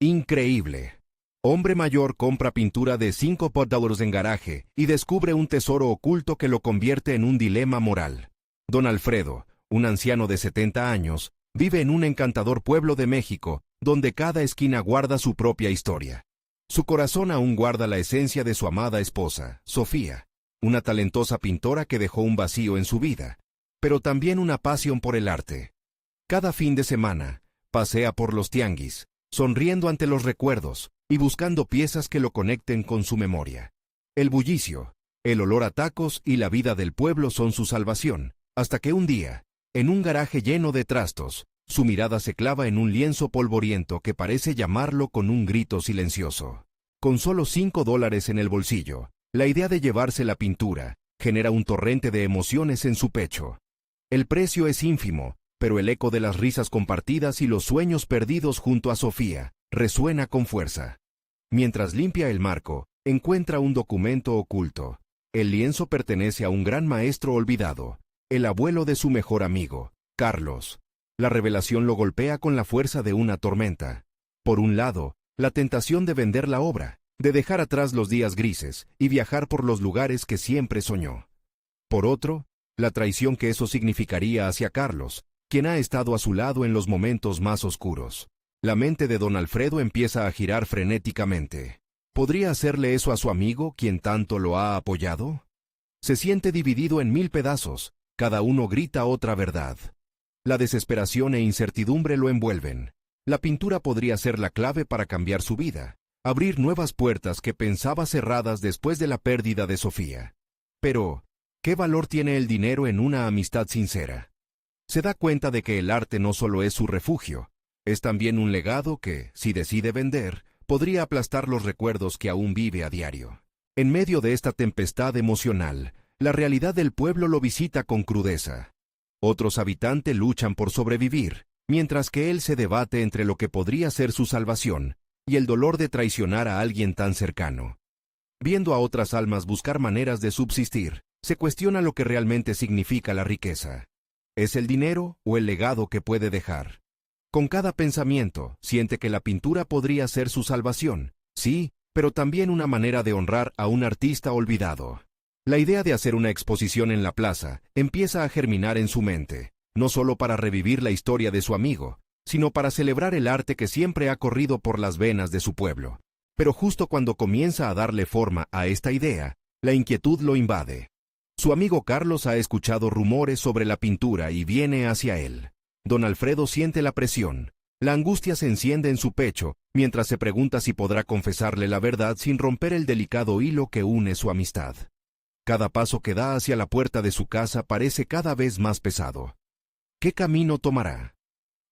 Increíble. Hombre mayor compra pintura de $5 en garaje y descubre un tesoro oculto que lo convierte en un dilema moral. Don Alfredo, un anciano de 70 años, vive en un encantador pueblo de México, donde cada esquina guarda su propia historia. Su corazón aún guarda la esencia de su amada esposa, Sofía, una talentosa pintora que dejó un vacío en su vida, pero también una pasión por el arte. Cada fin de semana, pasea por los tianguis, sonriendo ante los recuerdos y buscando piezas que lo conecten con su memoria. El bullicio, el olor a tacos y la vida del pueblo son su salvación, hasta que un día, en un garaje lleno de trastos, su mirada se clava en un lienzo polvoriento que parece llamarlo con un grito silencioso. Con solo $5 en el bolsillo, la idea de llevarse la pintura genera un torrente de emociones en su pecho. El precio es ínfimo, pero el eco de las risas compartidas y los sueños perdidos junto a Sofía resuena con fuerza. Mientras limpia el marco, encuentra un documento oculto. El lienzo pertenece a un gran maestro olvidado, el abuelo de su mejor amigo, Carlos. La revelación lo golpea con la fuerza de una tormenta. Por un lado, la tentación de vender la obra, de dejar atrás los días grises y viajar por los lugares que siempre soñó. Por otro, la traición que eso significaría hacia Carlos, quien ha estado a su lado en los momentos más oscuros. La mente de don Alfredo empieza a girar frenéticamente. ¿Podría hacerle eso a su amigo, quien tanto lo ha apoyado? Se siente dividido en 1000 pedazos, cada uno grita otra verdad. La desesperación e incertidumbre lo envuelven. La pintura podría ser la clave para cambiar su vida, abrir nuevas puertas que pensaba cerradas después de la pérdida de Sofía. Pero, ¿qué valor tiene el dinero en una amistad sincera? Se da cuenta de que el arte no solo es su refugio, es también un legado que, si decide vender, podría aplastar los recuerdos que aún vive a diario. En medio de esta tempestad emocional, la realidad del pueblo lo visita con crudeza. Otros habitantes luchan por sobrevivir, mientras que él se debate entre lo que podría ser su salvación y el dolor de traicionar a alguien tan cercano. Viendo a otras almas buscar maneras de subsistir, se cuestiona lo que realmente significa la riqueza. ¿Es el dinero o el legado que puede dejar? Con cada pensamiento, siente que la pintura podría ser su salvación, sí, pero también una manera de honrar a un artista olvidado. La idea de hacer una exposición en la plaza empieza a germinar en su mente, no solo para revivir la historia de su amigo, sino para celebrar el arte que siempre ha corrido por las venas de su pueblo. Pero justo cuando comienza a darle forma a esta idea, la inquietud lo invade. Su amigo Carlos ha escuchado rumores sobre la pintura y viene hacia él. Don Alfredo siente la presión. La angustia se enciende en su pecho, mientras se pregunta si podrá confesarle la verdad sin romper el delicado hilo que une su amistad. Cada paso que da hacia la puerta de su casa parece cada vez más pesado. ¿Qué camino tomará?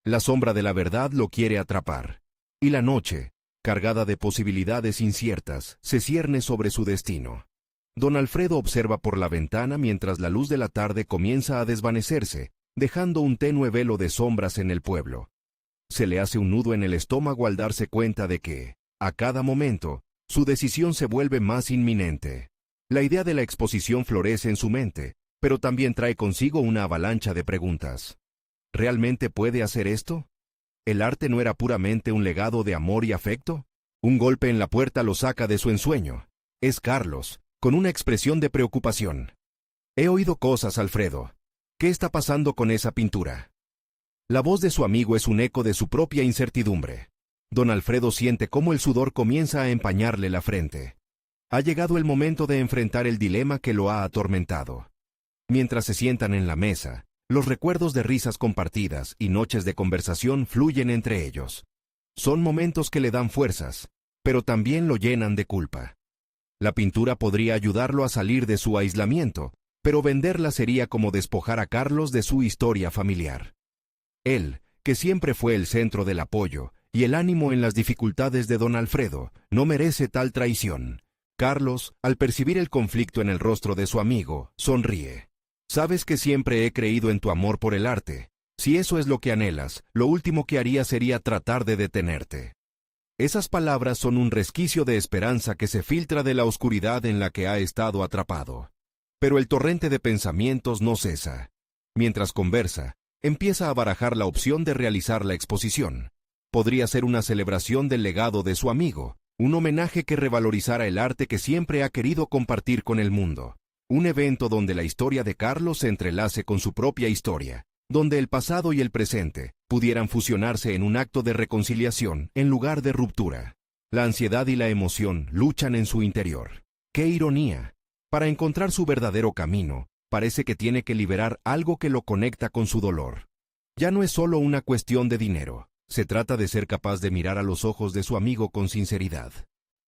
La sombra de la verdad lo quiere atrapar. Y la noche, cargada de posibilidades inciertas, se cierne sobre su destino. Don Alfredo observa por la ventana mientras la luz de la tarde comienza a desvanecerse, dejando un tenue velo de sombras en el pueblo. Se le hace un nudo en el estómago al darse cuenta de que, a cada momento, su decisión se vuelve más inminente. La idea de la exposición florece en su mente, pero también trae consigo una avalancha de preguntas. ¿Realmente puede hacer esto? ¿El arte no era puramente un legado de amor y afecto? Un golpe en la puerta lo saca de su ensueño. Es Carlos, con una expresión de preocupación. He oído cosas, Alfredo. ¿Qué está pasando con esa pintura? La voz de su amigo es un eco de su propia incertidumbre. Don Alfredo siente cómo el sudor comienza a empañarle la frente. Ha llegado el momento de enfrentar el dilema que lo ha atormentado. Mientras se sientan en la mesa, los recuerdos de risas compartidas y noches de conversación fluyen entre ellos. Son momentos que le dan fuerzas, pero también lo llenan de culpa. La pintura podría ayudarlo a salir de su aislamiento, pero venderla sería como despojar a Carlos de su historia familiar. Él, que siempre fue el centro del apoyo y el ánimo en las dificultades de don Alfredo, no merece tal traición. Carlos, al percibir el conflicto en el rostro de su amigo, sonríe. Sabes que siempre he creído en tu amor por el arte. Si eso es lo que anhelas, lo último que haría sería tratar de detenerte. Esas palabras son un resquicio de esperanza que se filtra de la oscuridad en la que ha estado atrapado. Pero el torrente de pensamientos no cesa. Mientras conversa, empieza a barajar la opción de realizar la exposición. Podría ser una celebración del legado de su amigo, un homenaje que revalorizara el arte que siempre ha querido compartir con el mundo. Un evento donde la historia de Carlos se entrelace con su propia historia, donde el pasado y el presente pudieran fusionarse en un acto de reconciliación en lugar de ruptura. La ansiedad y la emoción luchan en su interior. ¡Qué ironía! Para encontrar su verdadero camino, parece que tiene que liberar algo que lo conecta con su dolor. Ya no es solo una cuestión de dinero. Se trata de ser capaz de mirar a los ojos de su amigo con sinceridad.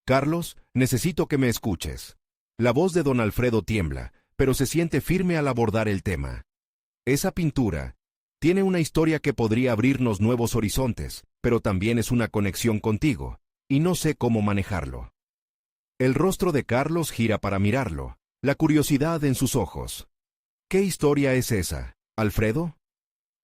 Carlos, necesito que me escuches. La voz de don Alfredo tiembla, pero se siente firme al abordar el tema. Esa pintura tiene una historia que podría abrirnos nuevos horizontes, pero también es una conexión contigo, y no sé cómo manejarlo. El rostro de Carlos gira para mirarlo, la curiosidad en sus ojos. ¿Qué historia es esa, Alfredo?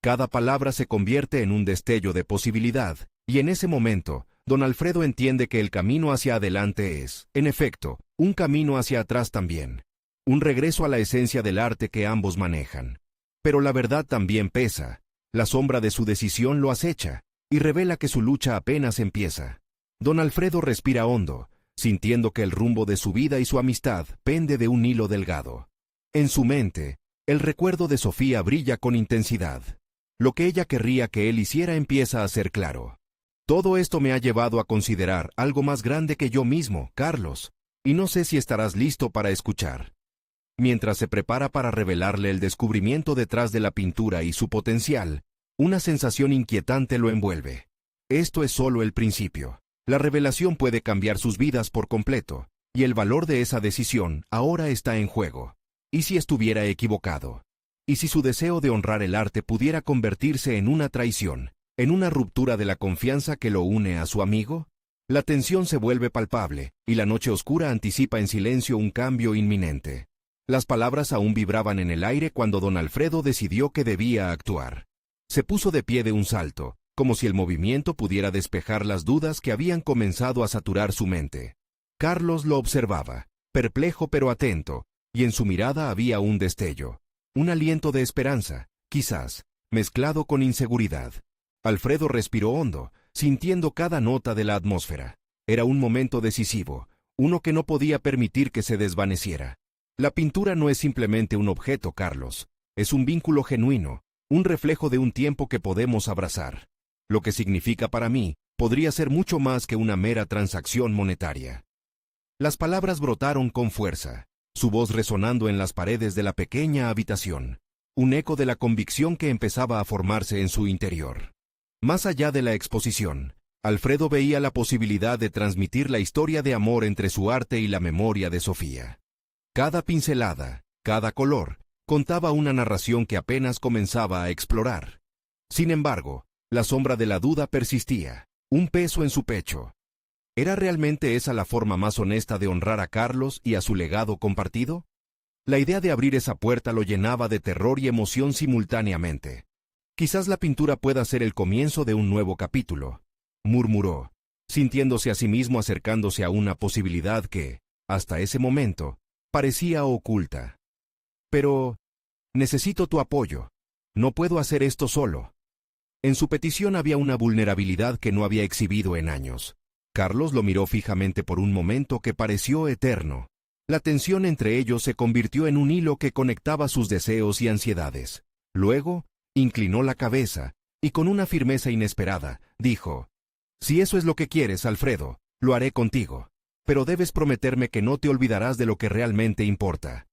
Cada palabra se convierte en un destello de posibilidad, y en ese momento, don Alfredo entiende que el camino hacia adelante es, en efecto, un camino hacia atrás también. Un regreso a la esencia del arte que ambos manejan. Pero la verdad también pesa. La sombra de su decisión lo acecha, y revela que su lucha apenas empieza. Don Alfredo respira hondo, sintiendo que el rumbo de su vida y su amistad pende de un hilo delgado. En su mente, el recuerdo de Sofía brilla con intensidad. Lo que ella querría que él hiciera empieza a ser claro. Todo esto me ha llevado a considerar algo más grande que yo mismo, Carlos, y no sé si estarás listo para escuchar. Mientras se prepara para revelarle el descubrimiento detrás de la pintura y su potencial, una sensación inquietante lo envuelve. Esto es solo el principio. La revelación puede cambiar sus vidas por completo, y el valor de esa decisión ahora está en juego. ¿Y si estuviera equivocado? ¿Y si su deseo de honrar el arte pudiera convertirse en una traición, en una ruptura de la confianza que lo une a su amigo? La tensión se vuelve palpable, y la noche oscura anticipa en silencio un cambio inminente. Las palabras aún vibraban en el aire cuando don Alfredo decidió que debía actuar. Se puso de pie de un salto, como si el movimiento pudiera despejar las dudas que habían comenzado a saturar su mente. Carlos lo observaba, perplejo pero atento, y en su mirada había un destello, un aliento de esperanza, quizás, mezclado con inseguridad. Alfredo respiró hondo, sintiendo cada nota de la atmósfera. Era un momento decisivo, uno que no podía permitir que se desvaneciera. La pintura no es simplemente un objeto, Carlos. Es un vínculo genuino, un reflejo de un tiempo que podemos abrazar. Lo que significa para mí, podría ser mucho más que una mera transacción monetaria. Las palabras brotaron con fuerza, su voz resonando en las paredes de la pequeña habitación, un eco de la convicción que empezaba a formarse en su interior. Más allá de la exposición, Alfredo veía la posibilidad de transmitir la historia de amor entre su arte y la memoria de Sofía. Cada pincelada, cada color, contaba una narración que apenas comenzaba a explorar. Sin embargo, la sombra de la duda persistía, un peso en su pecho. ¿Era realmente esa la forma más honesta de honrar a Carlos y a su legado compartido? La idea de abrir esa puerta lo llenaba de terror y emoción simultáneamente. Quizás la pintura pueda ser el comienzo de un nuevo capítulo, murmuró, sintiéndose a sí mismo acercándose a una posibilidad que, hasta ese momento, parecía oculta. Pero necesito tu apoyo. No puedo hacer esto solo. En su petición había una vulnerabilidad que no había exhibido en años. Carlos lo miró fijamente por un momento que pareció eterno. La tensión entre ellos se convirtió en un hilo que conectaba sus deseos y ansiedades. Luego, inclinó la cabeza, y con una firmeza inesperada, dijo: «Si eso es lo que quieres, Alfredo, lo haré contigo. Pero debes prometerme que no te olvidarás de lo que realmente importa».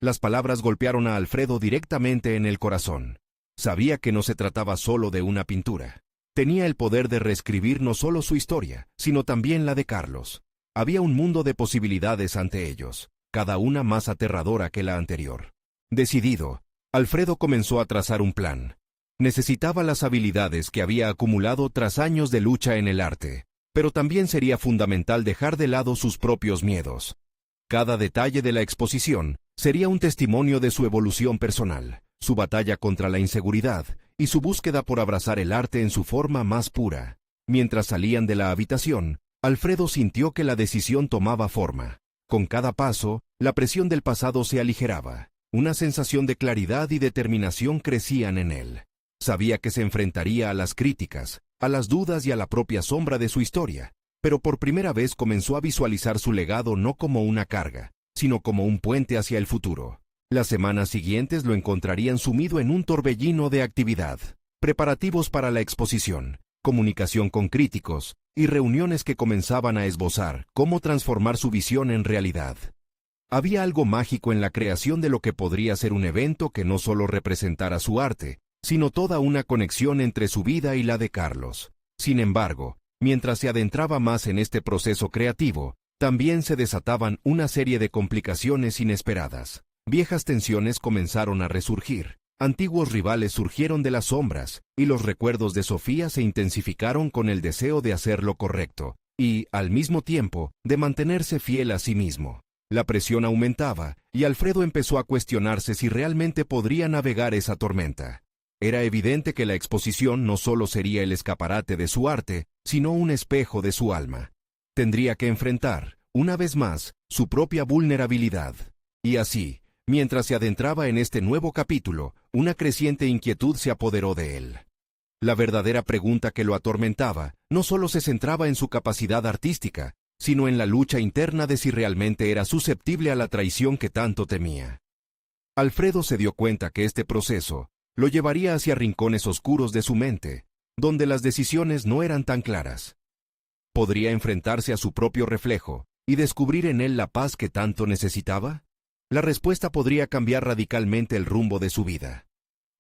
Las palabras golpearon a Alfredo directamente en el corazón. Sabía que no se trataba solo de una pintura. Tenía el poder de reescribir no solo su historia, sino también la de Carlos. Había un mundo de posibilidades ante ellos, cada una más aterradora que la anterior. Decidido, Alfredo comenzó a trazar un plan. Necesitaba las habilidades que había acumulado tras años de lucha en el arte, pero también sería fundamental dejar de lado sus propios miedos. Cada detalle de la exposición sería un testimonio de su evolución personal, su batalla contra la inseguridad y su búsqueda por abrazar el arte en su forma más pura. Mientras salían de la habitación, Alfredo sintió que la decisión tomaba forma. Con cada paso, la presión del pasado se aligeraba. Una sensación de claridad y determinación crecían en él. Sabía que se enfrentaría a las críticas, a las dudas y a la propia sombra de su historia, pero por primera vez comenzó a visualizar su legado no como una carga, sino como un puente hacia el futuro. Las semanas siguientes lo encontrarían sumido en un torbellino de actividad, preparativos para la exposición, comunicación con críticos y reuniones que comenzaban a esbozar cómo transformar su visión en realidad. Había algo mágico en la creación de lo que podría ser un evento que no solo representara su arte, sino toda una conexión entre su vida y la de Carlos. Sin embargo, mientras se adentraba más en este proceso creativo, también se desataban una serie de complicaciones inesperadas. Viejas tensiones comenzaron a resurgir, antiguos rivales surgieron de las sombras, y los recuerdos de Sofía se intensificaron con el deseo de hacer lo correcto, y, al mismo tiempo, de mantenerse fiel a sí mismo. La presión aumentaba, y Alfredo empezó a cuestionarse si realmente podría navegar esa tormenta. Era evidente que la exposición no solo sería el escaparate de su arte, sino un espejo de su alma. Tendría que enfrentar, una vez más, su propia vulnerabilidad. Y así, mientras se adentraba en este nuevo capítulo, una creciente inquietud se apoderó de él. La verdadera pregunta que lo atormentaba no solo se centraba en su capacidad artística, sino en la lucha interna de si realmente era susceptible a la traición que tanto temía. Alfredo se dio cuenta que este proceso lo llevaría hacia rincones oscuros de su mente, donde las decisiones no eran tan claras. ¿Podría enfrentarse a su propio reflejo y descubrir en él la paz que tanto necesitaba? La respuesta podría cambiar radicalmente el rumbo de su vida.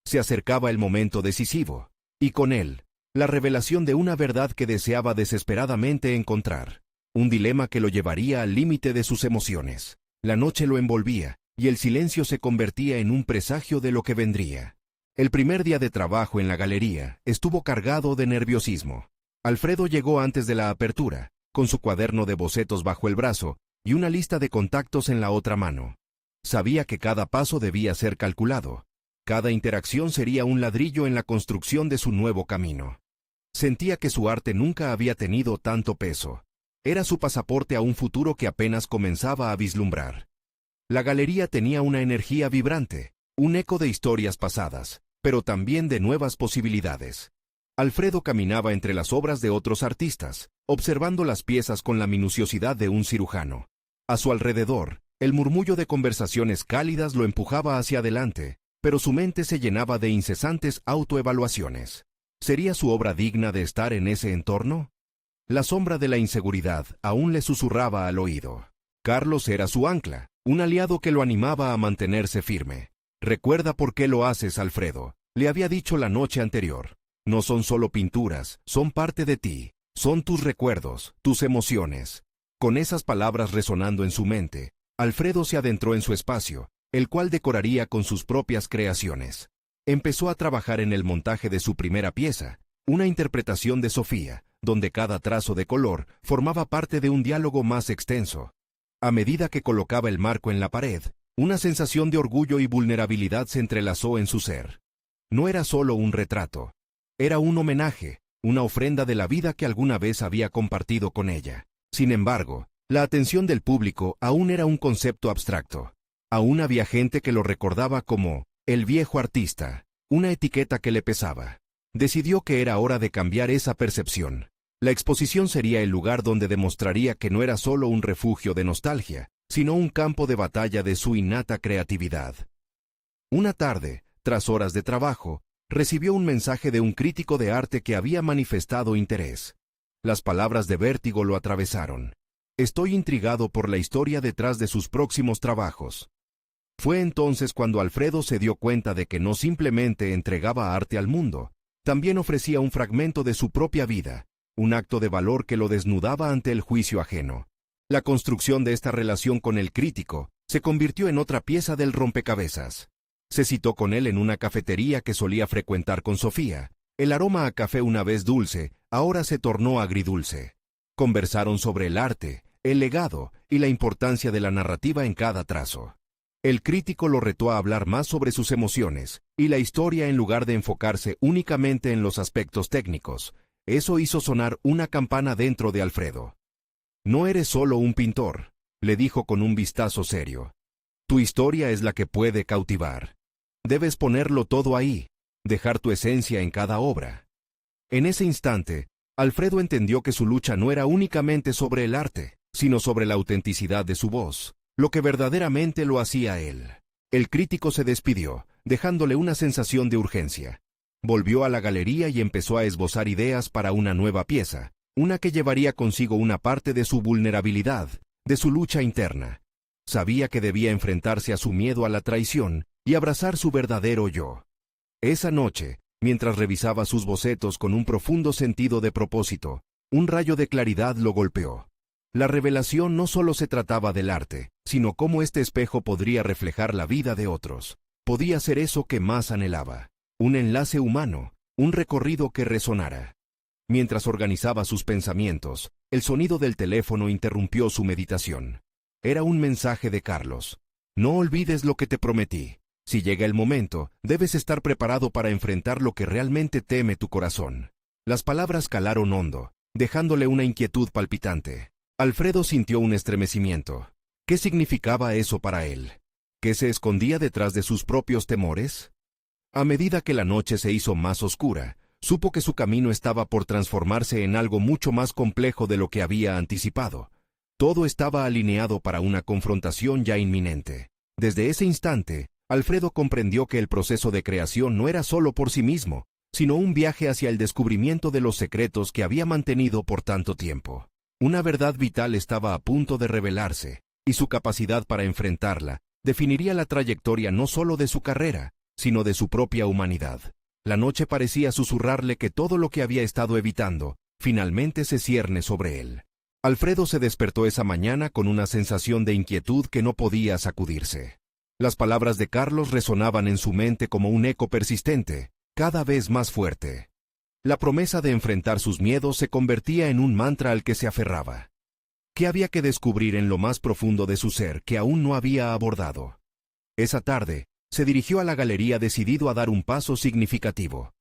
Se acercaba el momento decisivo, y con él, la revelación de una verdad que deseaba desesperadamente encontrar. Un dilema que lo llevaría al límite de sus emociones. La noche lo envolvía, y el silencio se convertía en un presagio de lo que vendría. El primer día de trabajo en la galería estuvo cargado de nerviosismo. Alfredo llegó antes de la apertura, con su cuaderno de bocetos bajo el brazo y una lista de contactos en la otra mano. Sabía que cada paso debía ser calculado. Cada interacción sería un ladrillo en la construcción de su nuevo camino. Sentía que su arte nunca había tenido tanto peso. Era su pasaporte a un futuro que apenas comenzaba a vislumbrar. La galería tenía una energía vibrante, un eco de historias pasadas, pero también de nuevas posibilidades. Alfredo caminaba entre las obras de otros artistas, observando las piezas con la minuciosidad de un cirujano. A su alrededor, el murmullo de conversaciones cálidas lo empujaba hacia adelante, pero su mente se llenaba de incesantes autoevaluaciones. ¿Sería su obra digna de estar en ese entorno? La sombra de la inseguridad aún le susurraba al oído. Carlos era su ancla, un aliado que lo animaba a mantenerse firme. «Recuerda por qué lo haces, Alfredo», le había dicho la noche anterior. «No son solo pinturas, son parte de ti. Son tus recuerdos, tus emociones». Con esas palabras resonando en su mente, Alfredo se adentró en su espacio, el cual decoraría con sus propias creaciones. Empezó a trabajar en el montaje de su primera pieza, una interpretación de Sofía, donde cada trazo de color formaba parte de un diálogo más extenso. A medida que colocaba el marco en la pared, una sensación de orgullo y vulnerabilidad se entrelazó en su ser. No era solo un retrato, era un homenaje, una ofrenda de la vida que alguna vez había compartido con ella. Sin embargo, la atención del público aún era un concepto abstracto. Aún había gente que lo recordaba como el viejo artista, una etiqueta que le pesaba. Decidió que era hora de cambiar esa percepción. La exposición sería el lugar donde demostraría que no era solo un refugio de nostalgia, sino un campo de batalla de su innata creatividad. Una tarde, tras horas de trabajo, recibió un mensaje de un crítico de arte que había manifestado interés. Las palabras de vértigo lo atravesaron. «Estoy intrigado por la historia detrás de sus próximos trabajos». Fue entonces cuando Alfredo se dio cuenta de que no simplemente entregaba arte al mundo, también ofrecía un fragmento de su propia vida, un acto de valor que lo desnudaba ante el juicio ajeno. La construcción de esta relación con el crítico se convirtió en otra pieza del rompecabezas. Se citó con él en una cafetería que solía frecuentar con Sofía. El aroma a café, una vez dulce, ahora se tornó agridulce. Conversaron sobre el arte, el legado y la importancia de la narrativa en cada trazo. El crítico lo retó a hablar más sobre sus emociones y la historia en lugar de enfocarse únicamente en los aspectos técnicos. Eso hizo sonar una campana dentro de Alfredo. «No eres solo un pintor», le dijo con un vistazo serio. «Tu historia es la que puede cautivar. Debes ponerlo todo ahí, dejar tu esencia en cada obra». En ese instante, Alfredo entendió que su lucha no era únicamente sobre el arte, sino sobre la autenticidad de su voz, lo que verdaderamente lo hacía él. El crítico se despidió, dejándole una sensación de urgencia. Volvió a la galería y empezó a esbozar ideas para una nueva pieza, una que llevaría consigo una parte de su vulnerabilidad, de su lucha interna. Sabía que debía enfrentarse a su miedo a la traición y abrazar su verdadero yo. Esa noche, mientras revisaba sus bocetos con un profundo sentido de propósito, un rayo de claridad lo golpeó. La revelación no solo se trataba del arte, sino cómo este espejo podría reflejar la vida de otros. Podía ser eso que más anhelaba. Un enlace humano, un recorrido que resonara. Mientras organizaba sus pensamientos, el sonido del teléfono interrumpió su meditación. Era un mensaje de Carlos. No olvides lo que te prometí. Si llega el momento, debes estar preparado para enfrentar lo que realmente teme tu corazón. Las palabras calaron hondo, dejándole una inquietud palpitante. Alfredo sintió un estremecimiento. ¿Qué significaba eso para él? ¿Qué se escondía detrás de sus propios temores? A medida que la noche se hizo más oscura, supo que su camino estaba por transformarse en algo mucho más complejo de lo que había anticipado. Todo estaba alineado para una confrontación ya inminente. Desde ese instante, Alfredo comprendió que el proceso de creación no era solo por sí mismo, sino un viaje hacia el descubrimiento de los secretos que había mantenido por tanto tiempo. Una verdad vital estaba a punto de revelarse, y su capacidad para enfrentarla definiría la trayectoria no solo de su carrera, sino de su propia humanidad. La noche parecía susurrarle que todo lo que había estado evitando, finalmente se cierne sobre él. Alfredo se despertó esa mañana con una sensación de inquietud que no podía sacudirse. Las palabras de Carlos resonaban en su mente como un eco persistente, cada vez más fuerte. La promesa de enfrentar sus miedos se convertía en un mantra al que se aferraba. ¿Qué había que descubrir en lo más profundo de su ser que aún no había abordado? Esa tarde, se dirigió a la galería decidido a dar un paso significativo.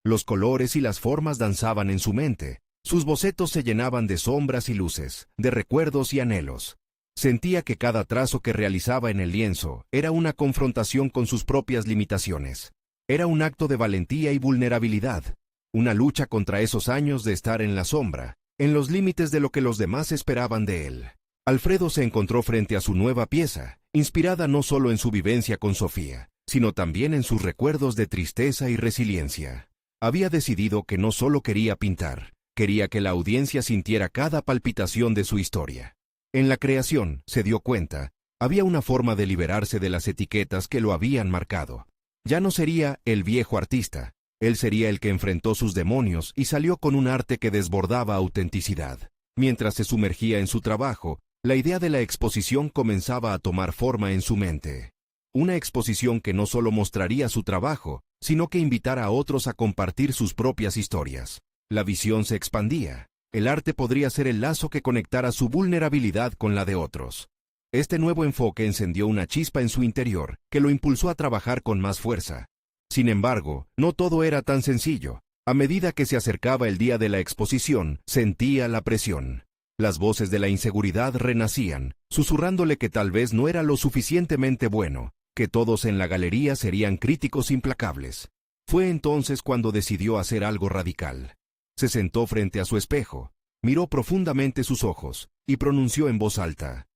Los colores y las formas danzaban en su mente, sus bocetos se llenaban de sombras y luces, de recuerdos y anhelos. Sentía que cada trazo que realizaba en el lienzo era una confrontación con sus propias limitaciones. Era un acto de valentía y vulnerabilidad, una lucha contra esos años de estar en la sombra, en los límites de lo que los demás esperaban de él. Alfredo se encontró frente a su nueva pieza, inspirada no solo en su vivencia con Sofía, sino también en sus recuerdos de tristeza y resiliencia. Había decidido que no solo quería pintar, quería que la audiencia sintiera cada palpitación de su historia. En la creación, se dio cuenta, había una forma de liberarse de las etiquetas que lo habían marcado. Ya no sería el viejo artista, él sería el que enfrentó sus demonios y salió con un arte que desbordaba autenticidad. Mientras se sumergía en su trabajo, la idea de la exposición comenzaba a tomar forma en su mente. Una exposición que no solo mostraría su trabajo, sino que invitara a otros a compartir sus propias historias. La visión se expandía. El arte podría ser el lazo que conectara su vulnerabilidad con la de otros. Este nuevo enfoque encendió una chispa en su interior, que lo impulsó a trabajar con más fuerza. Sin embargo, no todo era tan sencillo. A medida que se acercaba el día de la exposición, sentía la presión. Las voces de la inseguridad renacían, susurrándole que tal vez no era lo suficientemente bueno, que todos en la galería serían críticos implacables. Fue entonces cuando decidió hacer algo radical. Se sentó frente a su espejo, miró profundamente sus ojos y pronunció en voz alta: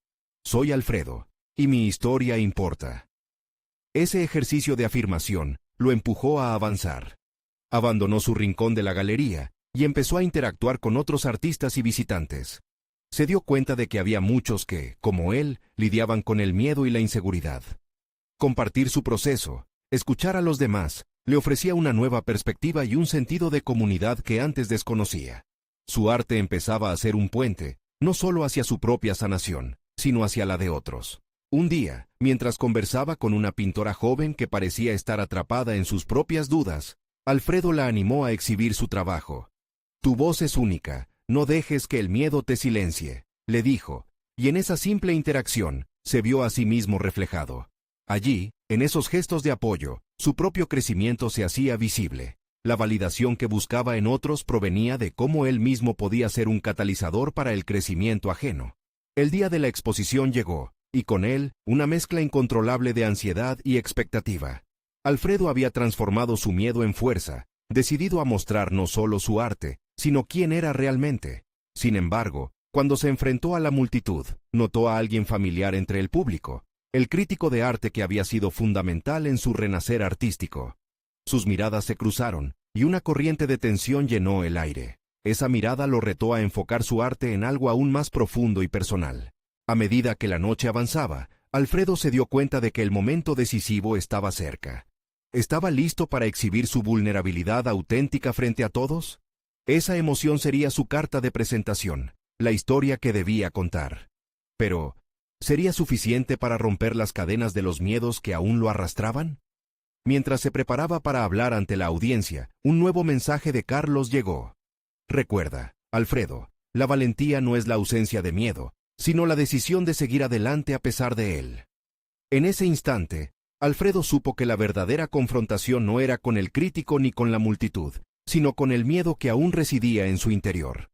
«Soy Alfredo, y mi historia importa». Ese ejercicio de afirmación lo empujó a avanzar. Abandonó su rincón de la galería y empezó a interactuar con otros artistas y visitantes. Se dio cuenta de que había muchos que, como él, lidiaban con el miedo y la inseguridad. Compartir su proceso, escuchar a los demás, le ofrecía una nueva perspectiva y un sentido de comunidad que antes desconocía. Su arte empezaba a ser un puente, no solo hacia su propia sanación, sino hacia la de otros. Un día, mientras conversaba con una pintora joven que parecía estar atrapada en sus propias dudas, Alfredo la animó a exhibir su trabajo. «Tu voz es única, no dejes que el miedo te silencie», le dijo, y en esa simple interacción, se vio a sí mismo reflejado. Allí, en esos gestos de apoyo, su propio crecimiento se hacía visible. La validación que buscaba en otros provenía de cómo él mismo podía ser un catalizador para el crecimiento ajeno. El día de la exposición llegó, y con él, una mezcla incontrolable de ansiedad y expectativa. Alfredo había transformado su miedo en fuerza, decidido a mostrar no solo su arte, sino quién era realmente. Sin embargo, cuando se enfrentó a la multitud, notó a alguien familiar entre el público, el crítico de arte que había sido fundamental en su renacer artístico. Sus miradas se cruzaron, y una corriente de tensión llenó el aire. Esa mirada lo retó a enfocar su arte en algo aún más profundo y personal. A medida que la noche avanzaba, Alfredo se dio cuenta de que el momento decisivo estaba cerca. ¿Estaba listo para exhibir su vulnerabilidad auténtica frente a todos? Esa emoción sería su carta de presentación, la historia que debía contar. Pero, ¿sería suficiente para romper las cadenas de los miedos que aún lo arrastraban? Mientras se preparaba para hablar ante la audiencia, un nuevo mensaje de Carlos llegó. Recuerda, Alfredo, la valentía no es la ausencia de miedo, sino la decisión de seguir adelante a pesar de él. En ese instante, Alfredo supo que la verdadera confrontación no era con el crítico ni con la multitud, sino con el miedo que aún residía en su interior.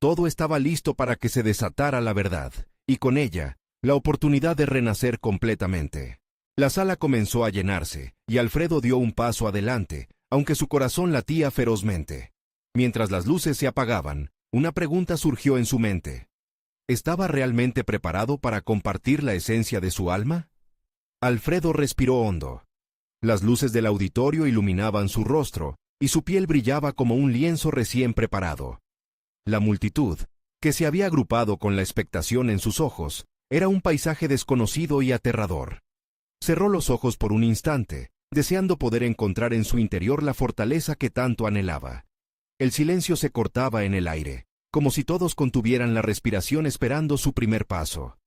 Todo estaba listo para que se desatara la verdad, y con ella, la oportunidad de renacer completamente. La sala comenzó a llenarse, y Alfredo dio un paso adelante, aunque su corazón latía ferozmente. Mientras las luces se apagaban, una pregunta surgió en su mente. ¿Estaba realmente preparado para compartir la esencia de su alma? Alfredo respiró hondo. Las luces del auditorio iluminaban su rostro, y su piel brillaba como un lienzo recién preparado. La multitud, que se había agrupado con la expectación en sus ojos, era un paisaje desconocido y aterrador. Cerró los ojos por un instante, deseando poder encontrar en su interior la fortaleza que tanto anhelaba. El silencio se cortaba en el aire, como si todos contuvieran la respiración esperando su primer paso.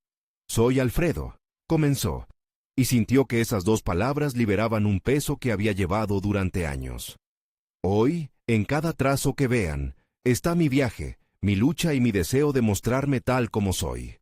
«Soy Alfredo», comenzó, y sintió que esas dos palabras liberaban un peso que había llevado durante años. «Hoy, en cada trazo que vean, está mi viaje, mi lucha y mi deseo de mostrarme tal como soy».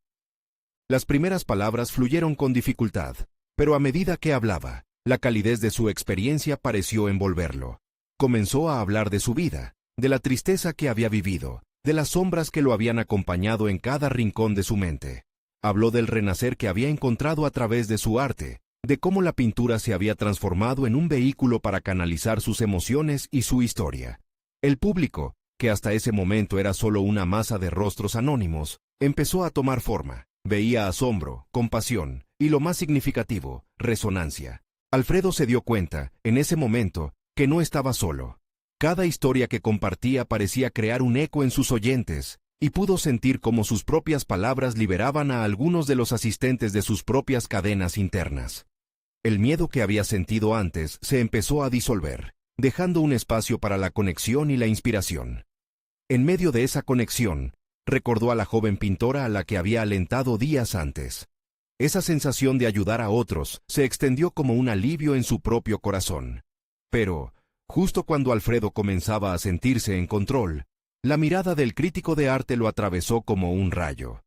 Las primeras palabras fluyeron con dificultad, pero a medida que hablaba, la calidez de su experiencia pareció envolverlo. Comenzó a hablar de su vida, de la tristeza que había vivido, de las sombras que lo habían acompañado en cada rincón de su mente. Habló del renacer que había encontrado a través de su arte, de cómo la pintura se había transformado en un vehículo para canalizar sus emociones y su historia. El público, que hasta ese momento era solo una masa de rostros anónimos, empezó a tomar forma. Veía asombro, compasión, y lo más significativo, resonancia. Alfredo se dio cuenta, en ese momento, que no estaba solo. Cada historia que compartía parecía crear un eco en sus oyentes, y pudo sentir cómo sus propias palabras liberaban a algunos de los asistentes de sus propias cadenas internas. El miedo que había sentido antes se empezó a disolver, dejando un espacio para la conexión y la inspiración. En medio de esa conexión, recordó a la joven pintora a la que había alentado días antes. Esa sensación de ayudar a otros se extendió como un alivio en su propio corazón. Pero, justo cuando Alfredo comenzaba a sentirse en control, la mirada del crítico de arte lo atravesó como un rayo.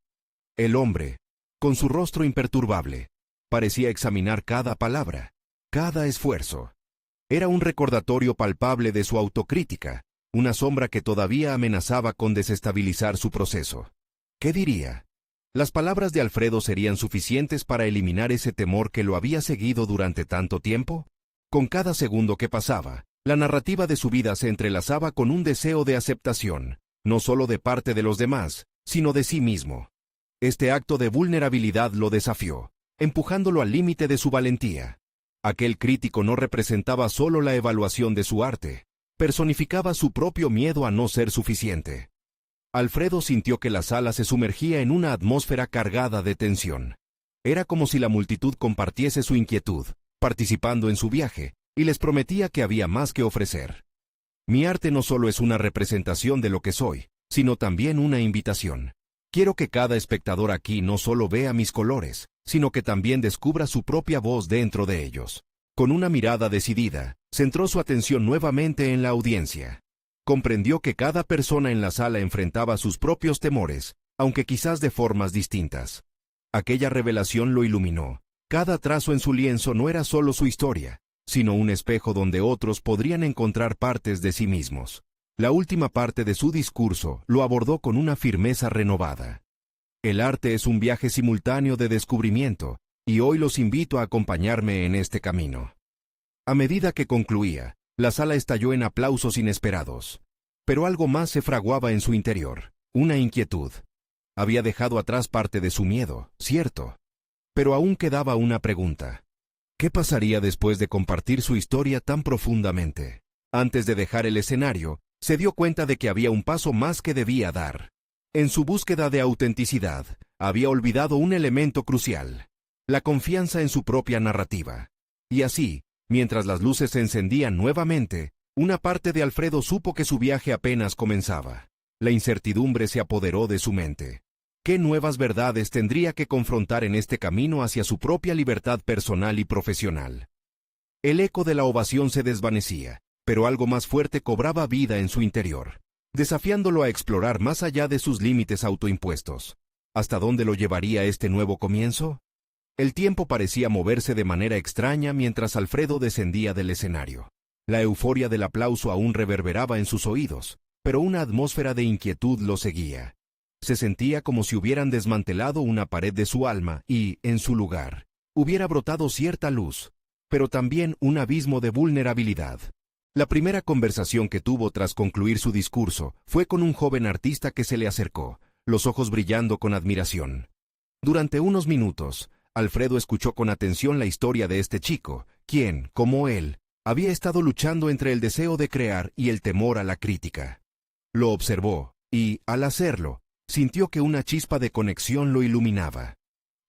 El hombre, con su rostro imperturbable, parecía examinar cada palabra, cada esfuerzo. Era un recordatorio palpable de su autocrítica, una sombra que todavía amenazaba con desestabilizar su proceso. ¿Qué diría? ¿Las palabras de Alfredo serían suficientes para eliminar ese temor que lo había seguido durante tanto tiempo? Con cada segundo que pasaba, la narrativa de su vida se entrelazaba con un deseo de aceptación, no solo de parte de los demás, sino de sí mismo. Este acto de vulnerabilidad lo desafió, empujándolo al límite de su valentía. Aquel crítico no representaba solo la evaluación de su arte, personificaba su propio miedo a no ser suficiente. Alfredo sintió que la sala se sumergía en una atmósfera cargada de tensión. Era como si la multitud compartiese su inquietud, participando en su viaje, y les prometía que había más que ofrecer. Mi arte no solo es una representación de lo que soy, sino también una invitación. Quiero que cada espectador aquí no solo vea mis colores, sino que también descubra su propia voz dentro de ellos. Con una mirada decidida, centró su atención nuevamente en la audiencia. Comprendió que cada persona en la sala enfrentaba sus propios temores, aunque quizás de formas distintas. Aquella revelación lo iluminó. Cada trazo en su lienzo no era solo su historia, sino un espejo donde otros podrían encontrar partes de sí mismos. La última parte de su discurso lo abordó con una firmeza renovada. El arte es un viaje simultáneo de descubrimiento, y hoy los invito a acompañarme en este camino. A medida que concluía, La sala estalló en aplausos inesperados. Pero algo más se fraguaba en su interior, una inquietud. Había dejado atrás parte de su miedo, cierto. Pero aún quedaba una pregunta. ¿Qué pasaría después de compartir su historia tan profundamente? Antes de dejar el escenario, se dio cuenta de que había un paso más que debía dar. En su búsqueda de autenticidad, había olvidado un elemento crucial: la confianza en su propia narrativa. Y así, mientras las luces se encendían nuevamente, una parte de Alfredo supo que su viaje apenas comenzaba. La incertidumbre se apoderó de su mente. ¿Qué nuevas verdades tendría que confrontar en este camino hacia su propia libertad personal y profesional? El eco de la ovación se desvanecía, pero algo más fuerte cobraba vida en su interior, desafiándolo a explorar más allá de sus límites autoimpuestos. ¿Hasta dónde lo llevaría este nuevo comienzo? El tiempo parecía moverse de manera extraña mientras Alfredo descendía del escenario. La euforia del aplauso aún reverberaba en sus oídos, pero una atmósfera de inquietud lo seguía. Se sentía como si hubieran desmantelado una pared de su alma y, en su lugar, hubiera brotado cierta luz, pero también un abismo de vulnerabilidad. La primera conversación que tuvo tras concluir su discurso fue con un joven artista que se le acercó, los ojos brillando con admiración. Durante unos minutos, Alfredo escuchó con atención la historia de este chico, quien, como él, había estado luchando entre el deseo de crear y el temor a la crítica. Lo observó, y, al hacerlo, sintió que una chispa de conexión lo iluminaba.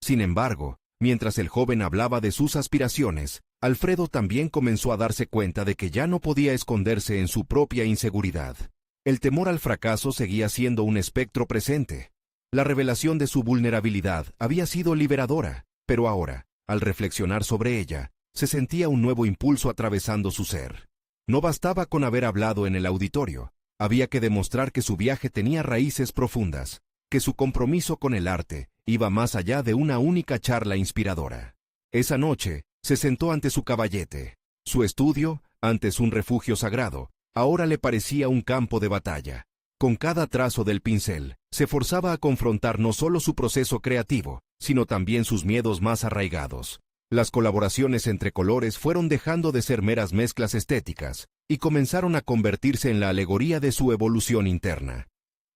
Sin embargo, mientras el joven hablaba de sus aspiraciones, Alfredo también comenzó a darse cuenta de que ya no podía esconderse en su propia inseguridad. El temor al fracaso seguía siendo un espectro presente. La revelación de su vulnerabilidad había sido liberadora, pero ahora, al reflexionar sobre ella, se sentía un nuevo impulso atravesando su ser. No bastaba con haber hablado en el auditorio. Había que demostrar que su viaje tenía raíces profundas, que su compromiso con el arte iba más allá de una única charla inspiradora. Esa noche, se sentó ante su caballete. Su estudio, antes un refugio sagrado, ahora le parecía un campo de batalla. Con cada trazo del pincel, se forzaba a confrontar no solo su proceso creativo, sino también sus miedos más arraigados. Las colaboraciones entre colores fueron dejando de ser meras mezclas estéticas, y comenzaron a convertirse en la alegoría de su evolución interna.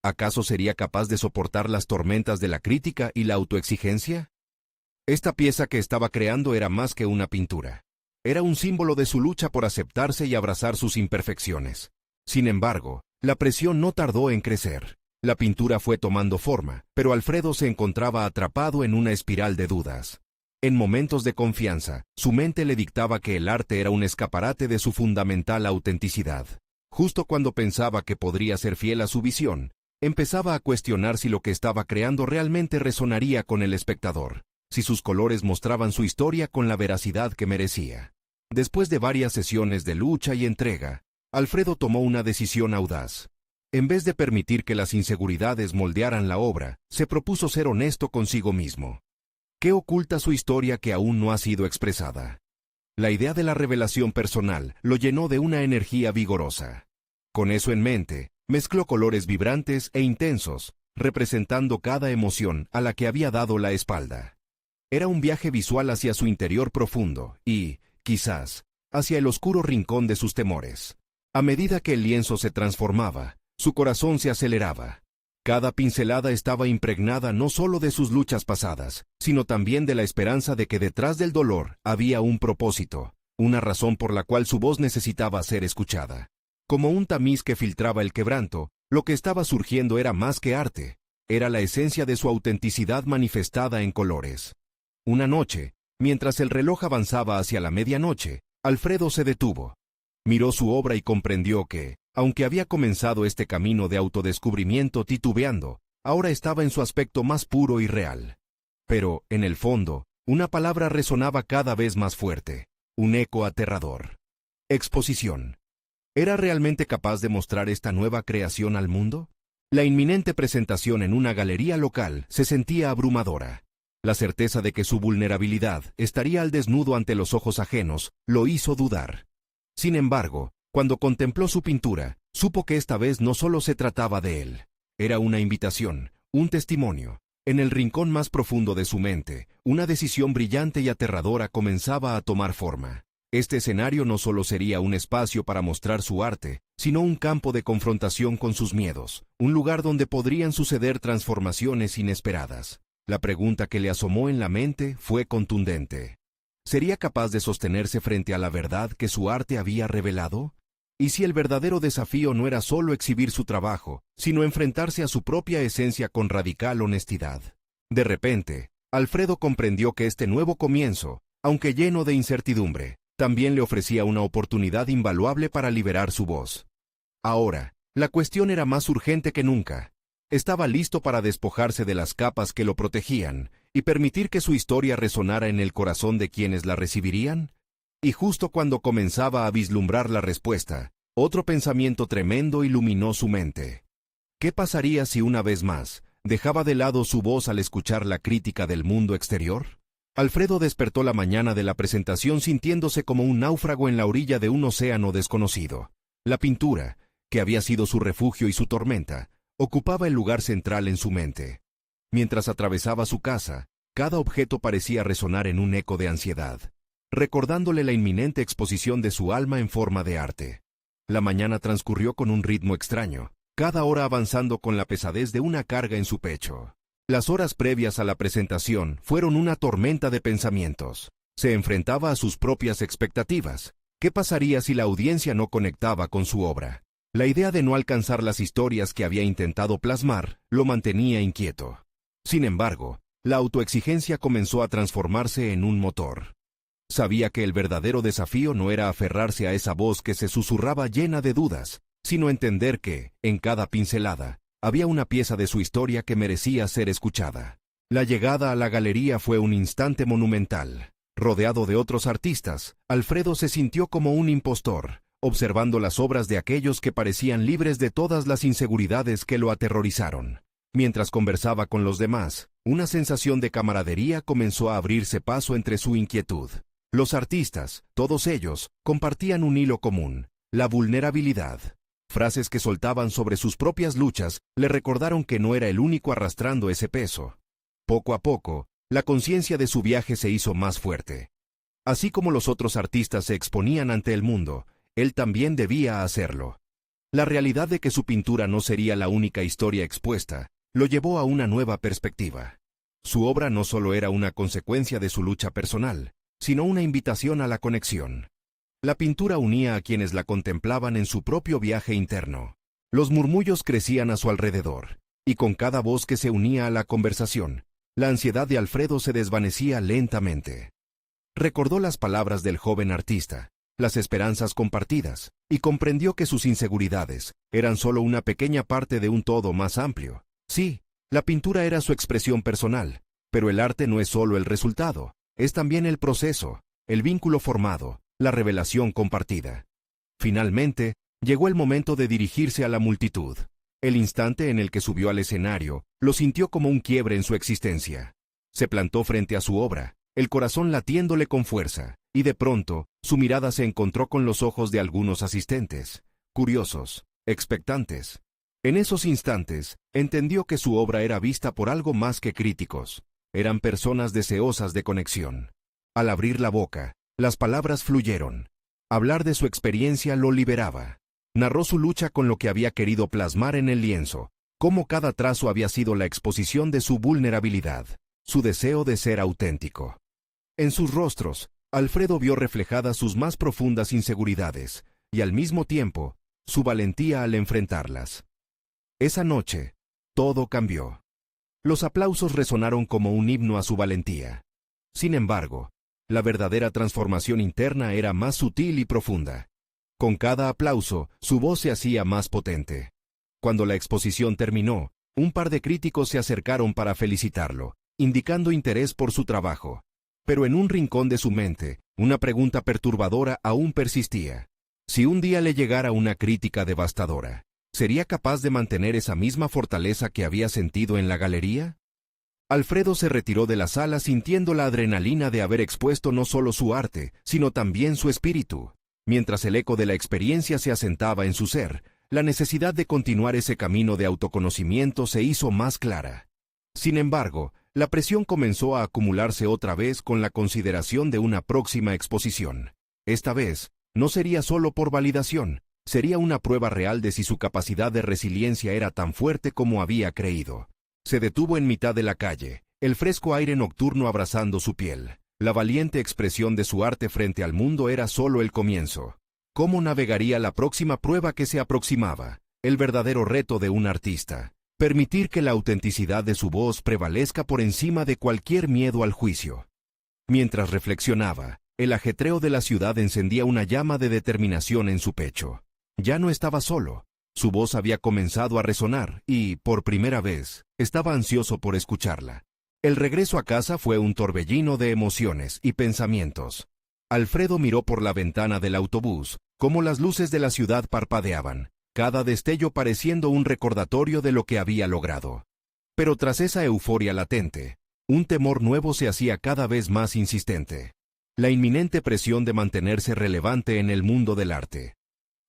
¿Acaso sería capaz de soportar las tormentas de la crítica y la autoexigencia? Esta pieza que estaba creando era más que una pintura. Era un símbolo de su lucha por aceptarse y abrazar sus imperfecciones. Sin embargo, la presión no tardó en crecer. La pintura fue tomando forma, pero Alfredo se encontraba atrapado en una espiral de dudas. En momentos de confianza, su mente le dictaba que el arte era un escaparate de su fundamental autenticidad. Justo cuando pensaba que podría ser fiel a su visión, empezaba a cuestionar si lo que estaba creando realmente resonaría con el espectador, si sus colores mostraban su historia con la veracidad que merecía. Después de varias sesiones de lucha y entrega, Alfredo tomó una decisión audaz. En vez de permitir que las inseguridades moldearan la obra, se propuso ser honesto consigo mismo. ¿Qué oculta su historia que aún no ha sido expresada? La idea de la revelación personal lo llenó de una energía vigorosa. Con eso en mente, mezcló colores vibrantes e intensos, representando cada emoción a la que había dado la espalda. Era un viaje visual hacia su interior profundo y, quizás, hacia el oscuro rincón de sus temores. A medida que el lienzo se transformaba, su corazón se aceleraba. Cada pincelada estaba impregnada no solo de sus luchas pasadas, sino también de la esperanza de que detrás del dolor había un propósito, una razón por la cual su voz necesitaba ser escuchada. Como un tamiz que filtraba el quebranto, lo que estaba surgiendo era más que arte, era la esencia de su autenticidad manifestada en colores. Una noche, mientras el reloj avanzaba hacia la medianoche, Alfredo se detuvo. Miró su obra y comprendió que, aunque había comenzado este camino de autodescubrimiento titubeando, ahora estaba en su aspecto más puro y real. Pero, en el fondo, una palabra resonaba cada vez más fuerte, un eco aterrador. Exposición. ¿Era realmente capaz de mostrar esta nueva creación al mundo? La inminente presentación en una galería local se sentía abrumadora. La certeza de que su vulnerabilidad estaría al desnudo ante los ojos ajenos lo hizo dudar. Sin embargo, cuando contempló su pintura, supo que esta vez no solo se trataba de él. Era una invitación, un testimonio. En el rincón más profundo de su mente, una decisión brillante y aterradora comenzaba a tomar forma. Este escenario no solo sería un espacio para mostrar su arte, sino un campo de confrontación con sus miedos, un lugar donde podrían suceder transformaciones inesperadas. La pregunta que le asomó en la mente fue contundente. ¿Sería capaz de sostenerse frente a la verdad que su arte había revelado? ¿Y si el verdadero desafío no era solo exhibir su trabajo, sino enfrentarse a su propia esencia con radical honestidad? De repente, Alfredo comprendió que este nuevo comienzo, aunque lleno de incertidumbre, también le ofrecía una oportunidad invaluable para liberar su voz. Ahora, la cuestión era más urgente que nunca. Estaba listo para despojarse de las capas que lo protegían y permitir que su historia resonara en el corazón de quienes la recibirían. Y justo cuando comenzaba a vislumbrar la respuesta, otro pensamiento tremendo iluminó su mente. ¿Qué pasaría si una vez más dejaba de lado su voz al escuchar la crítica del mundo exterior? Alfredo despertó la mañana de la presentación sintiéndose como un náufrago en la orilla de un océano desconocido. La pintura, que había sido su refugio y su tormenta, ocupaba el lugar central en su mente. Mientras atravesaba su casa, cada objeto parecía resonar en un eco de ansiedad, recordándole la inminente exposición de su alma en forma de arte. La mañana transcurrió con un ritmo extraño, cada hora avanzando con la pesadez de una carga en su pecho. Las horas previas a la presentación fueron una tormenta de pensamientos. Se enfrentaba a sus propias expectativas. ¿Qué pasaría si la audiencia no conectaba con su obra? La idea de no alcanzar las historias que había intentado plasmar lo mantenía inquieto. Sin embargo, la autoexigencia comenzó a transformarse en un motor. Sabía que el verdadero desafío no era aferrarse a esa voz que se susurraba llena de dudas, sino entender que, en cada pincelada, había una pieza de su historia que merecía ser escuchada. La llegada a la galería fue un instante monumental. Rodeado de otros artistas, Alfredo se sintió como un impostor, observando las obras de aquellos que parecían libres de todas las inseguridades que lo aterrorizaron. Mientras conversaba con los demás, una sensación de camaradería comenzó a abrirse paso entre su inquietud. Los artistas, todos ellos, compartían un hilo común: la vulnerabilidad. Frases que soltaban sobre sus propias luchas le recordaron que no era el único arrastrando ese peso. Poco a poco, la conciencia de su viaje se hizo más fuerte. Así como los otros artistas se exponían ante el mundo, él también debía hacerlo. La realidad de que su pintura no sería la única historia expuesta, lo llevó a una nueva perspectiva. Su obra no solo era una consecuencia de su lucha personal, sino una invitación a la conexión. La pintura unía a quienes la contemplaban en su propio viaje interno. Los murmullos crecían a su alrededor, y con cada voz que se unía a la conversación, la ansiedad de Alfredo se desvanecía lentamente. Recordó las palabras del joven artista, las esperanzas compartidas, y comprendió que sus inseguridades eran solo una pequeña parte de un todo más amplio. Sí, la pintura era su expresión personal, pero el arte no es solo el resultado, es también el proceso, el vínculo formado, la revelación compartida. Finalmente, llegó el momento de dirigirse a la multitud. El instante en el que subió al escenario, lo sintió como un quiebre en su existencia. Se plantó frente a su obra, el corazón latiéndole con fuerza, y de pronto, su mirada se encontró con los ojos de algunos asistentes, curiosos, expectantes. En esos instantes, entendió que su obra era vista por algo más que críticos. Eran personas deseosas de conexión. Al abrir la boca, las palabras fluyeron. Hablar de su experiencia lo liberaba. Narró su lucha con lo que había querido plasmar en el lienzo, cómo cada trazo había sido la exposición de su vulnerabilidad, su deseo de ser auténtico. En sus rostros, Alfredo vio reflejadas sus más profundas inseguridades, y al mismo tiempo, su valentía al enfrentarlas. Esa noche, todo cambió. Los aplausos resonaron como un himno a su valentía. Sin embargo, la verdadera transformación interna era más sutil y profunda. Con cada aplauso, su voz se hacía más potente. Cuando la exposición terminó, un par de críticos se acercaron para felicitarlo, indicando interés por su trabajo. Pero en un rincón de su mente, una pregunta perturbadora aún persistía. Si un día le llegara una crítica devastadora, ¿sería capaz de mantener esa misma fortaleza que había sentido en la galería? Alfredo se retiró de la sala sintiendo la adrenalina de haber expuesto no solo su arte, sino también su espíritu. Mientras el eco de la experiencia se asentaba en su ser, la necesidad de continuar ese camino de autoconocimiento se hizo más clara. Sin embargo, la presión comenzó a acumularse otra vez con la consideración de una próxima exposición. Esta vez, no sería solo por validación, sería una prueba real de si su capacidad de resiliencia era tan fuerte como había creído. Se detuvo en mitad de la calle, el fresco aire nocturno abrazando su piel. La valiente expresión de su arte frente al mundo era solo el comienzo. ¿Cómo navegaría la próxima prueba que se aproximaba? El verdadero reto de un artista. Permitir que la autenticidad de su voz prevalezca por encima de cualquier miedo al juicio. Mientras reflexionaba, el ajetreo de la ciudad encendía una llama de determinación en su pecho. Ya no estaba solo. Su voz había comenzado a resonar y, por primera vez, estaba ansioso por escucharla. El regreso a casa fue un torbellino de emociones y pensamientos. Alfredo miró por la ventana del autobús, cómo las luces de la ciudad parpadeaban, cada destello pareciendo un recordatorio de lo que había logrado. Pero tras esa euforia latente, un temor nuevo se hacía cada vez más insistente. La inminente presión de mantenerse relevante en el mundo del arte.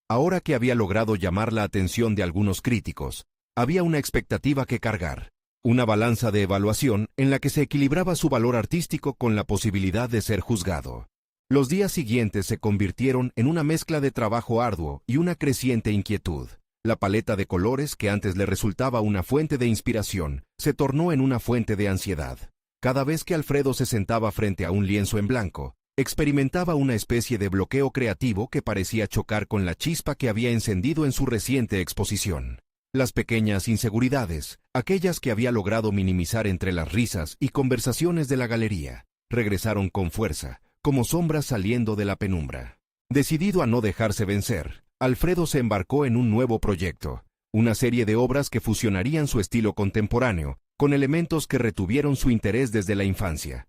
Ahora que había logrado llamar la atención de algunos críticos, había una expectativa que cargar. Una balanza de evaluación en la que se equilibraba su valor artístico con la posibilidad de ser juzgado. Los días siguientes se convirtieron en una mezcla de trabajo arduo y una creciente inquietud. La paleta de colores que antes le resultaba una fuente de inspiración, se tornó en una fuente de ansiedad. Cada vez que Alfredo se sentaba frente a un lienzo en blanco, experimentaba una especie de bloqueo creativo que parecía chocar con la chispa que había encendido en su reciente exposición. Las pequeñas inseguridades, aquellas que había logrado minimizar entre las risas y conversaciones de la galería, regresaron con fuerza, como sombras saliendo de la penumbra. Decidido a no dejarse vencer, Alfredo se embarcó en un nuevo proyecto, una serie de obras que fusionarían su estilo contemporáneo con elementos que retuvieron su interés desde la infancia.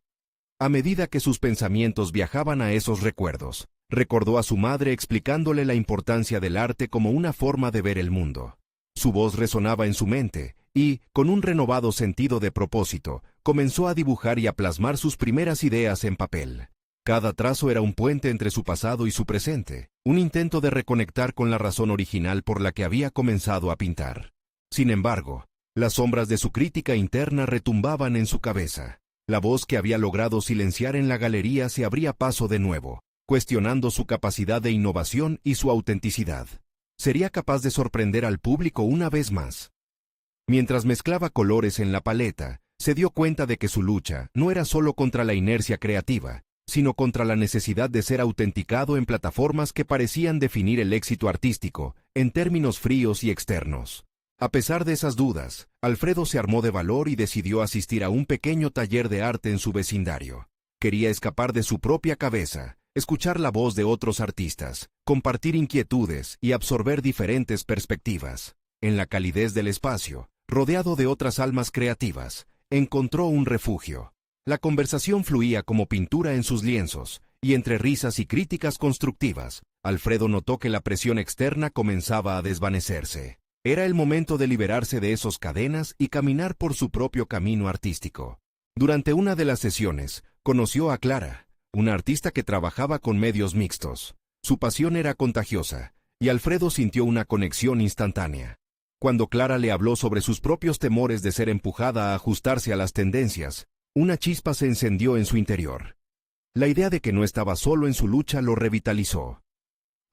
A medida que sus pensamientos viajaban a esos recuerdos, recordó a su madre explicándole la importancia del arte como una forma de ver el mundo. Su voz resonaba en su mente, y, con un renovado sentido de propósito, comenzó a dibujar y a plasmar sus primeras ideas en papel. Cada trazo era un puente entre su pasado y su presente, un intento de reconectar con la razón original por la que había comenzado a pintar. Sin embargo, las sombras de su crítica interna retumbaban en su cabeza. La voz que había logrado silenciar en la galería se abría paso de nuevo, cuestionando su capacidad de innovación y su autenticidad. ¿Sería capaz de sorprender al público una vez más? Mientras mezclaba colores en la paleta, se dio cuenta de que su lucha no era solo contra la inercia creativa, sino contra la necesidad de ser autenticado en plataformas que parecían definir el éxito artístico, en términos fríos y externos. A pesar de esas dudas, Alfredo se armó de valor y decidió asistir a un pequeño taller de arte en su vecindario. Quería escapar de su propia cabeza, escuchar la voz de otros artistas, compartir inquietudes y absorber diferentes perspectivas. En la calidez del espacio, rodeado de otras almas creativas, encontró un refugio. La conversación fluía como pintura en sus lienzos, y entre risas y críticas constructivas, Alfredo notó que la presión externa comenzaba a desvanecerse. Era el momento de liberarse de esas cadenas y caminar por su propio camino artístico. Durante una de las sesiones, conoció a Clara, una artista que trabajaba con medios mixtos. Su pasión era contagiosa, y Alfredo sintió una conexión instantánea. Cuando Clara le habló sobre sus propios temores de ser empujada a ajustarse a las tendencias, una chispa se encendió en su interior. La idea de que no estaba solo en su lucha lo revitalizó.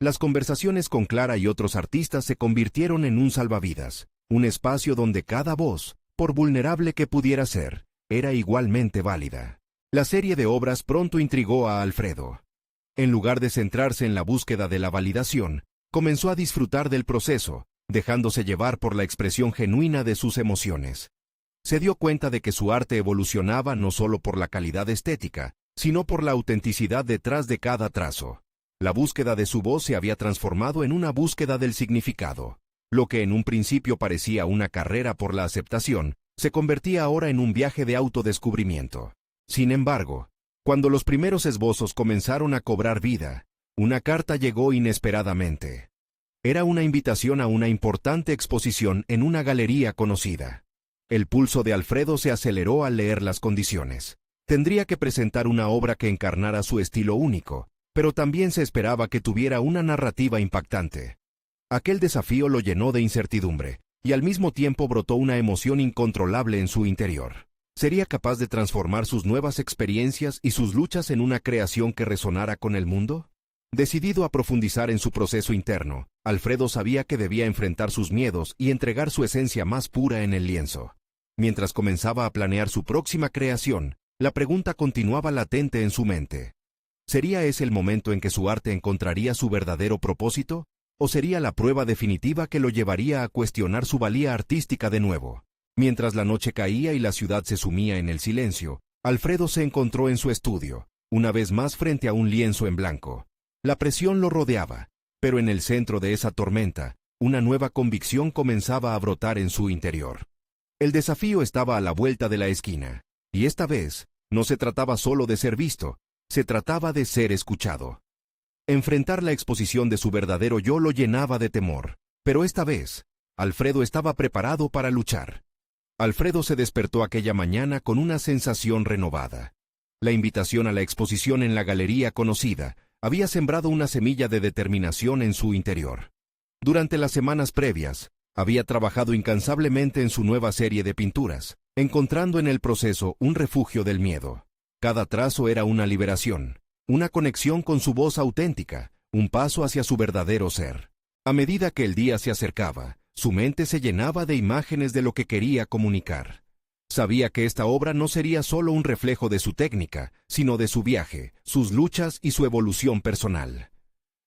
Las conversaciones con Clara y otros artistas se convirtieron en un salvavidas, un espacio donde cada voz, por vulnerable que pudiera ser, era igualmente válida. La serie de obras pronto intrigó a Alfredo. En lugar de centrarse en la búsqueda de la validación, comenzó a disfrutar del proceso, dejándose llevar por la expresión genuina de sus emociones. Se dio cuenta de que su arte evolucionaba no solo por la calidad estética, sino por la autenticidad detrás de cada trazo. La búsqueda de su voz se había transformado en una búsqueda del significado. Lo que en un principio parecía una carrera por la aceptación, se convertía ahora en un viaje de autodescubrimiento. Sin embargo, cuando los primeros esbozos comenzaron a cobrar vida, una carta llegó inesperadamente. Era una invitación a una importante exposición en una galería conocida. El pulso de Alfredo se aceleró al leer las condiciones. Tendría que presentar una obra que encarnara su estilo único, pero también se esperaba que tuviera una narrativa impactante. Aquel desafío lo llenó de incertidumbre, y al mismo tiempo brotó una emoción incontrolable en su interior. ¿Sería capaz de transformar sus nuevas experiencias y sus luchas en una creación que resonara con el mundo? Decidido a profundizar en su proceso interno, Alfredo sabía que debía enfrentar sus miedos y entregar su esencia más pura en el lienzo. Mientras comenzaba a planear su próxima creación, la pregunta continuaba latente en su mente. ¿Sería ese el momento en que su arte encontraría su verdadero propósito? ¿O sería la prueba definitiva que lo llevaría a cuestionar su valía artística de nuevo? Mientras la noche caía y la ciudad se sumía en el silencio, Alfredo se encontró en su estudio, una vez más frente a un lienzo en blanco. La presión lo rodeaba, pero en el centro de esa tormenta, una nueva convicción comenzaba a brotar en su interior. El desafío estaba a la vuelta de la esquina, y esta vez, no se trataba solo de ser visto, se trataba de ser escuchado. Enfrentar la exposición de su verdadero yo lo llenaba de temor, pero esta vez, Alfredo estaba preparado para luchar. Alfredo se despertó aquella mañana con una sensación renovada. La invitación a la exposición en la galería conocida había sembrado una semilla de determinación en su interior. Durante las semanas previas, había trabajado incansablemente en su nueva serie de pinturas, encontrando en el proceso un refugio del miedo. Cada trazo era una liberación, una conexión con su voz auténtica, un paso hacia su verdadero ser. A medida que el día se acercaba, su mente se llenaba de imágenes de lo que quería comunicar. Sabía que esta obra no sería solo un reflejo de su técnica, sino de su viaje, sus luchas y su evolución personal.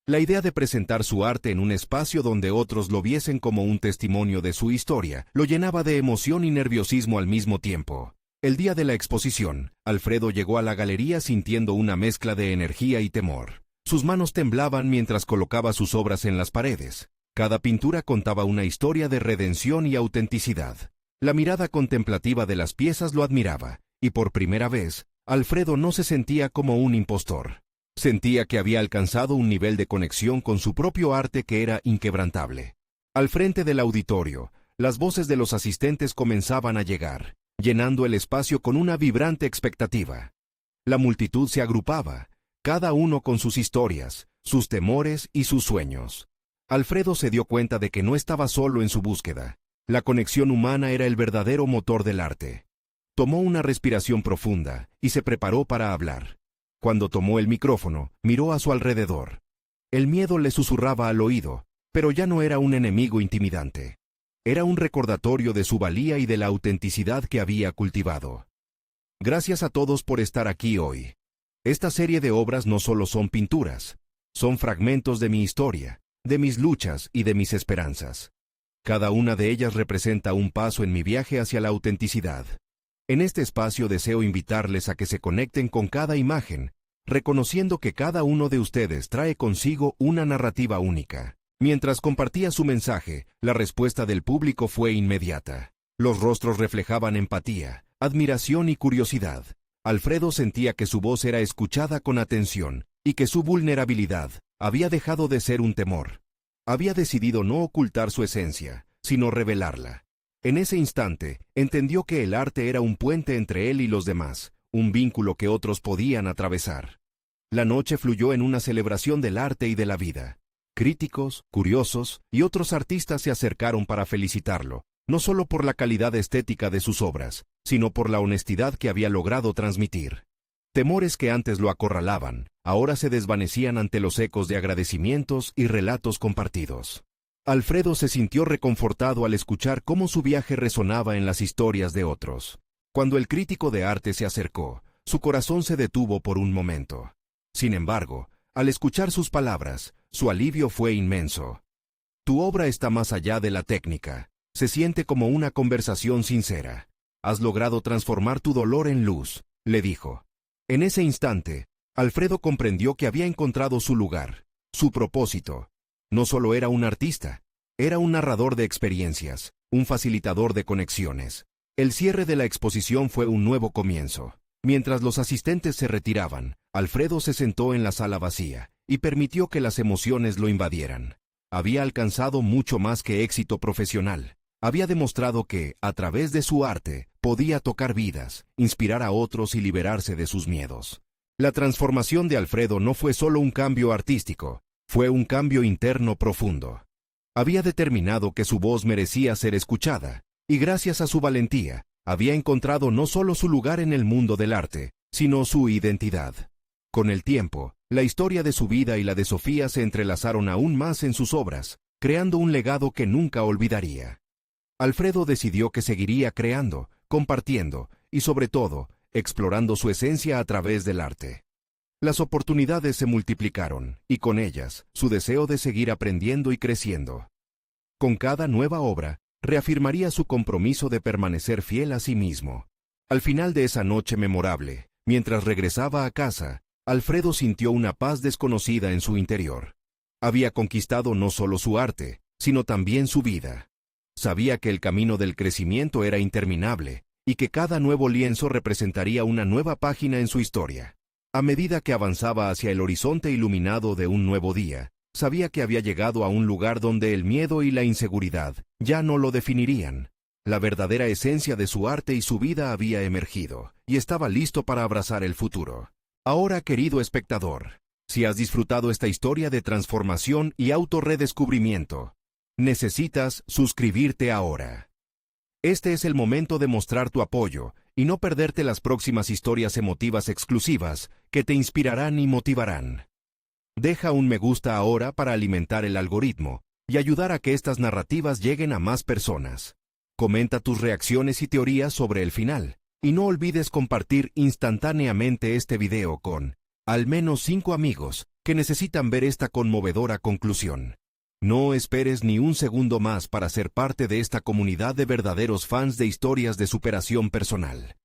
La idea de presentar su arte en un espacio donde otros lo viesen como un testimonio de su historia lo llenaba de emoción y nerviosismo al mismo tiempo. El día de la exposición, Alfredo llegó a la galería sintiendo una mezcla de energía y temor. Sus manos temblaban mientras colocaba sus obras en las paredes. Cada pintura contaba una historia de redención y autenticidad. La mirada contemplativa de las piezas lo admiraba, y por primera vez, Alfredo no se sentía como un impostor. Sentía que había alcanzado un nivel de conexión con su propio arte que era inquebrantable. Al frente del auditorio, las voces de los asistentes comenzaban a llegar, llenando el espacio con una vibrante expectativa. La multitud se agrupaba, cada uno con sus historias, sus temores y sus sueños. Alfredo se dio cuenta de que no estaba solo en su búsqueda. La conexión humana era el verdadero motor del arte. Tomó una respiración profunda y se preparó para hablar. Cuando tomó el micrófono, miró a su alrededor. El miedo le susurraba al oído, pero ya no era un enemigo intimidante. Era un recordatorio de su valía y de la autenticidad que había cultivado. Gracias a todos por estar aquí hoy. Esta serie de obras no solo son pinturas, son fragmentos de mi historia, de mis luchas y de mis esperanzas. Cada una de ellas representa un paso en mi viaje hacia la autenticidad. En este espacio deseo invitarles a que se conecten con cada imagen, reconociendo que cada uno de ustedes trae consigo una narrativa única. Mientras compartía su mensaje, la respuesta del público fue inmediata. Los rostros reflejaban empatía, admiración y curiosidad. Alfredo sentía que su voz era escuchada con atención y que su vulnerabilidad había dejado de ser un temor. Había decidido no ocultar su esencia, sino revelarla. En ese instante, entendió que el arte era un puente entre él y los demás, un vínculo que otros podían atravesar. La noche fluyó en una celebración del arte y de la vida. Críticos, curiosos y otros artistas se acercaron para felicitarlo, no solo por la calidad estética de sus obras, sino por la honestidad que había logrado transmitir. Temores que antes lo acorralaban, ahora se desvanecían ante los ecos de agradecimientos y relatos compartidos. Alfredo se sintió reconfortado al escuchar cómo su viaje resonaba en las historias de otros. Cuando el crítico de arte se acercó, su corazón se detuvo por un momento. Sin embargo, al escuchar sus palabras, su alivio fue inmenso. Tu obra está más allá de la técnica. Se siente como una conversación sincera. Has logrado transformar tu dolor en luz, le dijo. En ese instante, Alfredo comprendió que había encontrado su lugar, su propósito. No solo era un artista, era un narrador de experiencias, un facilitador de conexiones. El cierre de la exposición fue un nuevo comienzo. Mientras los asistentes se retiraban, Alfredo se sentó en la sala vacía y permitió que las emociones lo invadieran. Había alcanzado mucho más que éxito profesional. Había demostrado que, a través de su arte, podía tocar vidas, inspirar a otros y liberarse de sus miedos. La transformación de Alfredo no fue solo un cambio artístico, fue un cambio interno profundo. Había determinado que su voz merecía ser escuchada, y gracias a su valentía, había encontrado no solo su lugar en el mundo del arte, sino su identidad. Con el tiempo, la historia de su vida y la de Sofía se entrelazaron aún más en sus obras, creando un legado que nunca olvidaría. Alfredo decidió que seguiría creando, compartiendo y, sobre todo, explorando su esencia a través del arte. Las oportunidades se multiplicaron, y con ellas, su deseo de seguir aprendiendo y creciendo. Con cada nueva obra, reafirmaría su compromiso de permanecer fiel a sí mismo. Al final de esa noche memorable, mientras regresaba a casa, Alfredo sintió una paz desconocida en su interior. Había conquistado no solo su arte, sino también su vida. Sabía que el camino del crecimiento era interminable, y que cada nuevo lienzo representaría una nueva página en su historia. A medida que avanzaba hacia el horizonte iluminado de un nuevo día, sabía que había llegado a un lugar donde el miedo y la inseguridad ya no lo definirían. La verdadera esencia de su arte y su vida había emergido, y estaba listo para abrazar el futuro. Ahora, querido espectador, si has disfrutado esta historia de transformación y autorredescubrimiento, necesitas suscribirte ahora. Este es el momento de mostrar tu apoyo y no perderte las próximas historias emotivas exclusivas que te inspirarán y motivarán. Deja un me gusta ahora para alimentar el algoritmo y ayudar a que estas narrativas lleguen a más personas. Comenta tus reacciones y teorías sobre el final, y no olvides compartir instantáneamente este video con al menos 5 amigos que necesitan ver esta conmovedora conclusión. No esperes ni un segundo más para ser parte de esta comunidad de verdaderos fans de historias de superación personal.